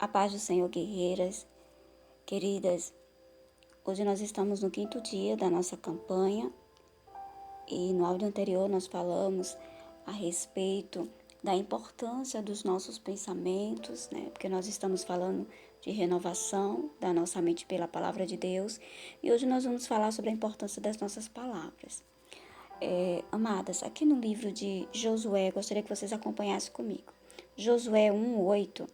A paz do Senhor, guerreiras, queridas. Hoje nós estamos no 5º dia da nossa campanha e no áudio anterior nós falamos a respeito da importância dos nossos pensamentos, né? Porque nós estamos falando de renovação da nossa mente pela palavra de Deus e hoje nós vamos falar sobre a importância das nossas palavras. Amadas, aqui no livro de Josué, gostaria que vocês acompanhassem comigo. Josué 1:8.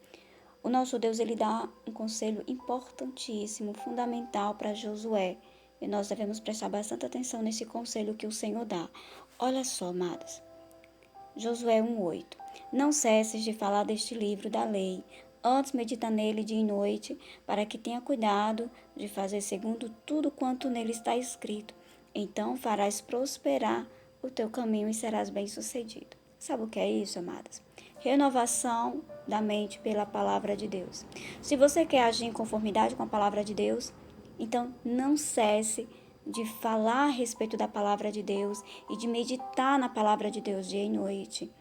O nosso Deus, ele dá um conselho importantíssimo, fundamental para Josué. E nós devemos prestar bastante atenção nesse conselho que o Senhor dá. Olha só, amadas. Josué 1:8. Não cesses de falar deste livro da lei. Antes medita nele dia e noite, para que tenha cuidado de fazer segundo tudo quanto nele está escrito. Então farás prosperar o teu caminho e serás bem-sucedido. Sabe o que é isso, amadas? Renovação da mente pela palavra de Deus. Se você quer agir em conformidade com a palavra de Deus, então não cesse de falar a respeito da palavra de Deus e de meditar na palavra de Deus dia e noite.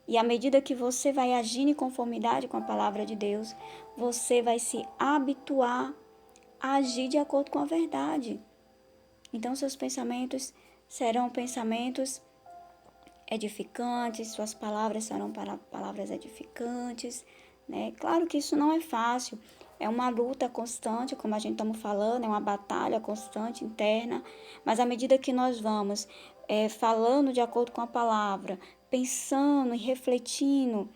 E à medida que você vai agir em conformidade com a palavra de Deus, você vai se habituar a agir de acordo com a verdade. Então, seus pensamentos serão pensamentos edificantes, suas palavras serão palavras edificantes, né? Claro que isso não é fácil, é uma luta constante, como a gente estamos falando, é uma batalha constante interna, mas à medida que nós vamos falando de acordo com a palavra, pensando e refletindo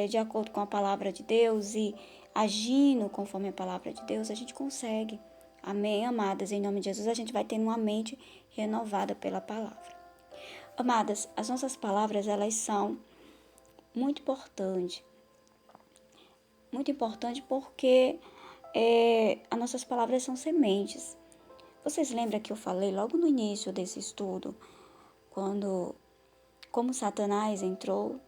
de acordo com a palavra de Deus e agindo conforme a palavra de Deus, a gente consegue. Amém, amadas? Em nome de Jesus, a gente vai tendo uma mente renovada pela palavra. Amadas, as nossas palavras, elas são muito importantes. Muito importante porque as nossas palavras são sementes. Vocês lembram que eu falei logo no início desse estudo, como Satanás entrou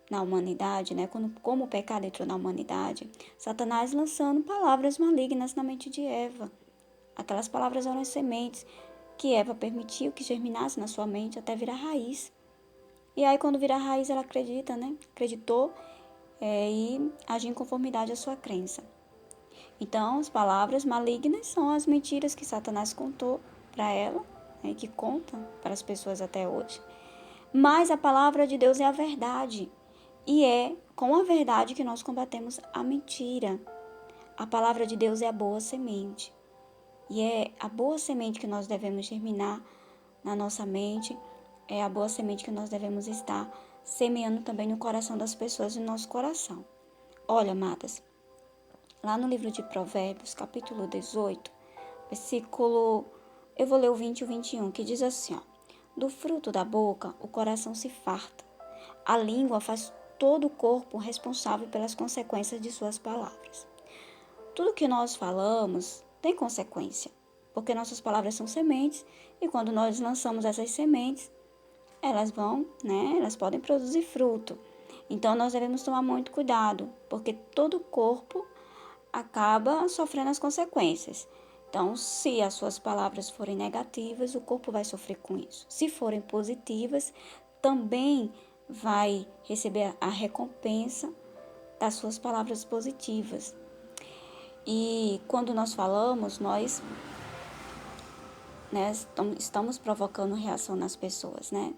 na humanidade, né? Como o pecado entrou na humanidade, Satanás lançando palavras malignas na mente de Eva. Aquelas palavras eram as sementes que Eva permitiu que germinasse na sua mente até virar raiz. E aí, quando virar raiz, ela acredita, né? Acreditou e agiu em conformidade à sua crença. Então, as palavras malignas são as mentiras que Satanás contou para ela, né? Que conta para as pessoas até hoje. Mas a palavra de Deus é a verdade. E é com a verdade que nós combatemos a mentira. A palavra de Deus é a boa semente. E é a boa semente que nós devemos germinar na nossa mente, é a boa semente que nós devemos estar semeando também no coração das pessoas, no nosso coração. Olha, amadas, lá no livro de Provérbios, capítulo 18, versículo, eu vou ler o 20 e o 21, que diz assim, ó, do fruto da boca o coração se farta, a língua faz todo o corpo responsável pelas consequências de suas palavras. Tudo que nós falamos tem consequência, porque nossas palavras são sementes e quando nós lançamos essas sementes, elas vão, né? Elas podem produzir fruto. Então nós devemos tomar muito cuidado, porque todo o corpo acaba sofrendo as consequências. Então, se as suas palavras forem negativas, o corpo vai sofrer com isso. Se forem positivas, também vai receber a recompensa das suas palavras positivas. E quando nós falamos, nós estamos provocando reação nas pessoas, né?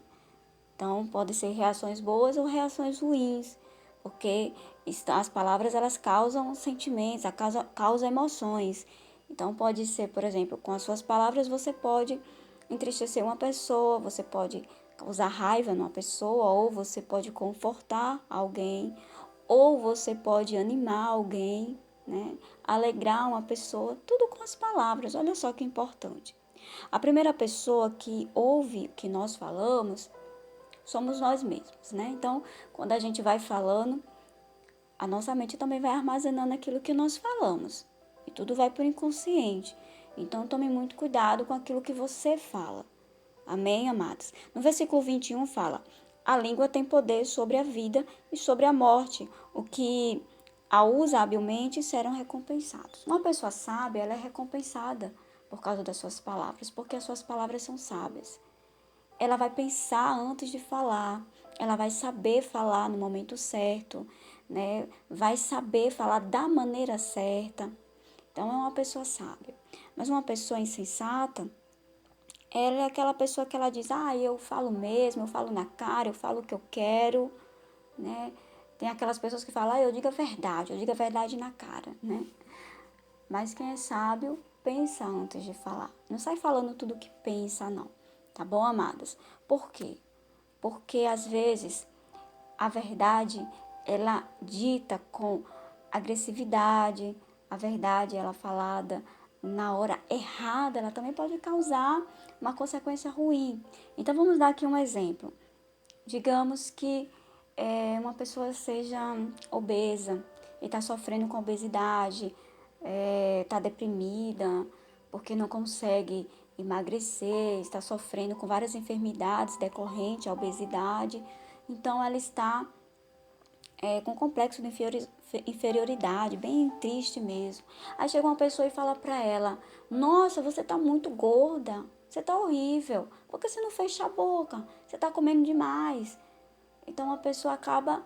Então, podem ser reações boas ou reações ruins, porque as palavras, elas causam sentimentos, causam emoções. Então, pode ser, por exemplo, com as suas palavras, você pode entristecer uma pessoa, você pode causar raiva numa pessoa, ou você pode confortar alguém, ou você pode animar alguém, né? Alegrar uma pessoa, tudo com as palavras. Olha só que importante. A primeira pessoa que ouve o que nós falamos somos nós mesmos, né? Então, quando a gente vai falando, a nossa mente também vai armazenando aquilo que nós falamos. E tudo vai para o inconsciente. Então, tome muito cuidado com aquilo que você fala. Amém, amados? No versículo 21 fala, a língua tem poder sobre a vida e sobre a morte. O que a usa habilmente serão recompensados. Uma pessoa sábia, ela é recompensada por causa das suas palavras, porque as suas palavras são sábias. Ela vai pensar antes de falar, ela vai saber falar no momento certo, né? Vai saber falar da maneira certa. Então, é uma pessoa sábia. Mas uma pessoa insensata, ela é aquela pessoa que ela diz, eu falo mesmo, eu falo na cara, eu falo o que eu quero, né? Tem aquelas pessoas que falam, eu digo a verdade na cara, né? Mas quem é sábio, pensa antes de falar. Não sai falando tudo o que pensa, não. Tá bom, amadas? Por quê? Porque, às vezes, a verdade, ela dita com agressividade, a verdade, ela falada na hora errada, ela também pode causar uma consequência ruim. Então, vamos dar aqui um exemplo. Digamos que uma pessoa seja obesa e está sofrendo com obesidade, está deprimida porque não consegue emagrecer, está sofrendo com várias enfermidades decorrentes à obesidade. Então, ela está com complexo de inferioridade, bem triste mesmo. Aí chega uma pessoa e fala para ela, nossa, você tá muito gorda, você tá horrível, por que você não fecha a boca? Você tá comendo demais. Então a pessoa acaba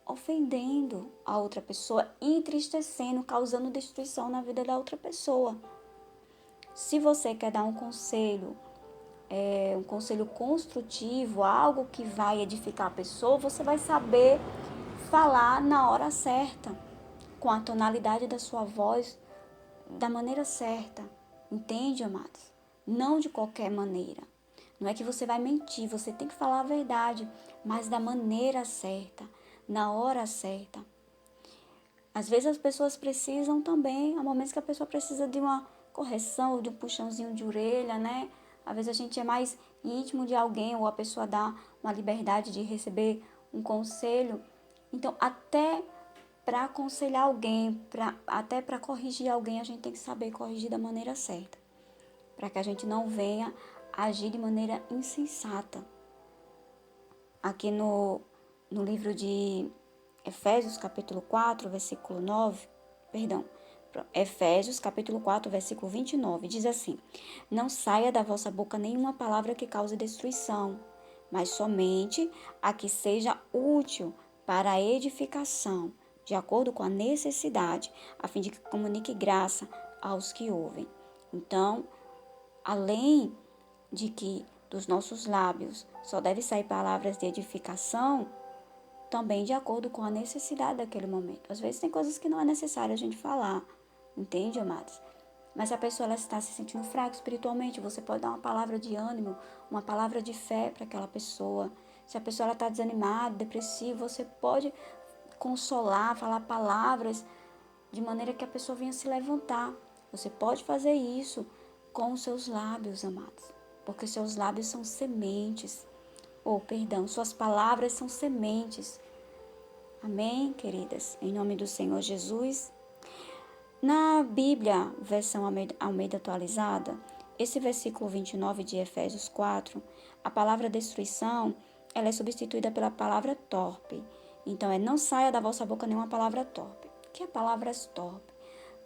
ofendendo a outra pessoa, entristecendo, causando destruição na vida da outra pessoa. Se você quer dar um conselho construtivo, algo que vai edificar a pessoa, você vai saber falar na hora certa, com a tonalidade da sua voz, da maneira certa. Entende, amados? Não de qualquer maneira. Não é que você vai mentir, você tem que falar a verdade, mas da maneira certa, na hora certa. Às vezes as pessoas precisam também, há momentos que a pessoa precisa de uma correção, de um puxãozinho de orelha, né? Às vezes a gente é mais íntimo de alguém ou a pessoa dá uma liberdade de receber um conselho. Então, até para aconselhar alguém, até para corrigir alguém, a gente tem que saber corrigir da maneira certa, para que a gente não venha agir de maneira insensata. Aqui no livro de Efésios, capítulo 4, versículo 9, perdão, Efésios, capítulo 4, versículo 29, diz assim, não saia da vossa boca nenhuma palavra que cause destruição, mas somente a que seja útil para a edificação, de acordo com a necessidade, a fim de que comunique graça aos que ouvem. Então, além de que dos nossos lábios só deve sair palavras de edificação, também de acordo com a necessidade daquele momento. Às vezes tem coisas que não é necessário a gente falar, entende, amados? Mas se a pessoa ela está se sentindo fraca espiritualmente, você pode dar uma palavra de ânimo, uma palavra de fé para aquela pessoa. Se a pessoa ela está desanimada, depressiva, você pode consolar, falar palavras de maneira que a pessoa venha se levantar. Você pode fazer isso com os seus lábios, amados, porque seus lábios são sementes. Suas palavras são sementes. Amém, queridas? Em nome do Senhor Jesus. Na Bíblia, versão Almeida atualizada, esse versículo 29 de Efésios 4, a palavra destruição, ela é substituída pela palavra torpe. Então, não saia da vossa boca nenhuma palavra torpe. O que é palavras torpe?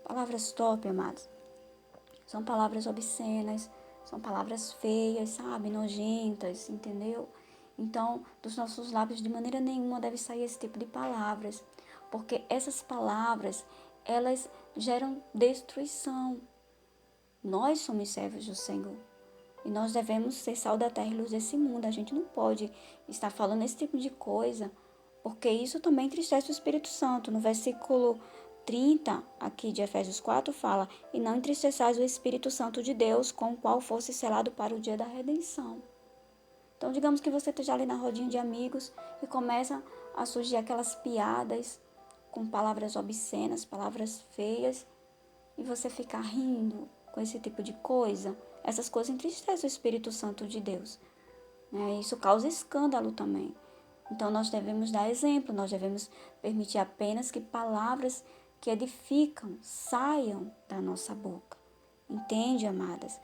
Palavras torpe, amados, são palavras obscenas, são palavras feias, sabe? Nojentas, entendeu? Então, dos nossos lábios, de maneira nenhuma deve sair esse tipo de palavras, porque essas palavras, elas geram destruição. Nós somos servos do Senhor e nós devemos ser sal da terra e luz desse mundo. A gente não pode estar falando esse tipo de coisa, porque isso também entristece o Espírito Santo. No versículo 30, aqui de Efésios 4, fala, e não entristeçais o Espírito Santo de Deus, com o qual fosse selado para o dia da redenção. Então, digamos que você esteja ali na rodinha de amigos e começa a surgir aquelas piadas com palavras obscenas, palavras feias, e você ficar rindo com esse tipo de coisa. Essas coisas entristecem o Espírito Santo de Deus, né? Isso causa escândalo também. Então, nós devemos dar exemplo, nós devemos permitir apenas que palavras que edificam saiam da nossa boca. Entende, amadas?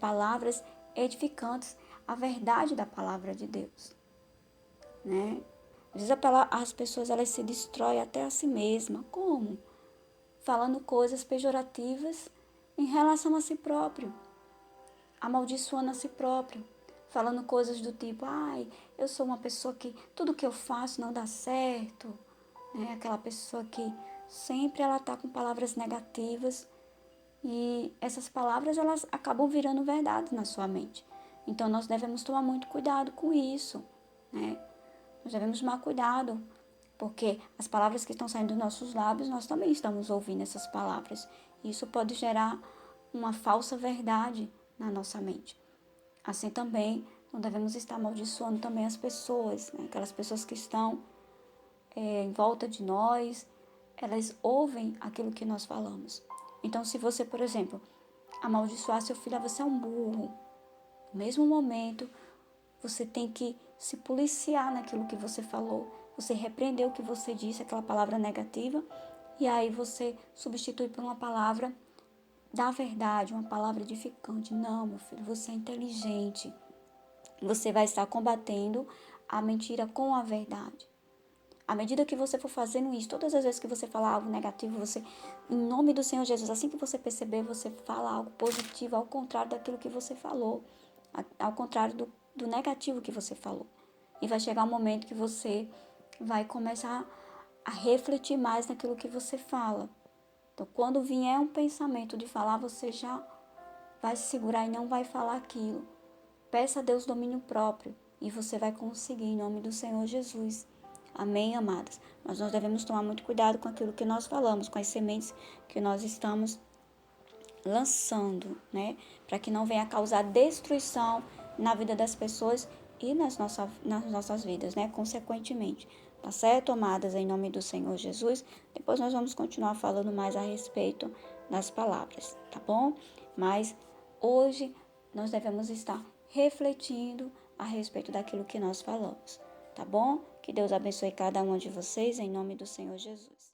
Palavras edificantes, a verdade da palavra de Deus, né? Às vezes as pessoas elas se destroem até a si mesma. Como? Falando coisas pejorativas em relação a si próprio, amaldiçoando a si próprio, falando coisas do tipo, eu sou uma pessoa que tudo que eu faço não dá certo, né? Aquela pessoa que sempre ela tá com palavras negativas e essas palavras elas acabam virando verdade na sua mente. Então nós devemos tomar muito cuidado com isso, né? Nós devemos tomar cuidado, porque as palavras que estão saindo dos nossos lábios, nós também estamos ouvindo essas palavras. E isso pode gerar uma falsa verdade na nossa mente. Assim também, não devemos estar amaldiçoando também as pessoas, né? Aquelas pessoas que estão em volta de nós, elas ouvem aquilo que nós falamos. Então, se você, por exemplo, amaldiçoar seu filho, você é um burro. No mesmo momento, você tem que se policiar naquilo que você falou. Você repreendeu o que você disse, aquela palavra negativa, e aí você substitui por uma palavra da verdade, uma palavra edificante. Não, meu filho, você é inteligente. Você vai estar combatendo a mentira com a verdade. À medida que você for fazendo isso, todas as vezes que você falar algo negativo, você, em nome do Senhor Jesus, assim que você perceber, você fala algo positivo, ao contrário daquilo que você falou, ao contrário do negativo que você falou. E vai chegar um momento que você vai começar a refletir mais naquilo que você fala. Então, quando vier um pensamento de falar, você já vai se segurar e não vai falar aquilo. Peça a Deus domínio próprio e você vai conseguir em nome do Senhor Jesus. Amém, amadas? Mas nós devemos tomar muito cuidado com aquilo que nós falamos, com as sementes que nós estamos lançando, né? Para que não venha causar destruição na vida das pessoas e nas nossas vidas, né? Consequentemente. Tá certo, amadas? Em nome do Senhor Jesus. Depois nós vamos continuar falando mais a respeito das palavras, tá bom? Mas hoje nós devemos estar refletindo a respeito daquilo que nós falamos, tá bom? Que Deus abençoe cada um de vocês, em nome do Senhor Jesus.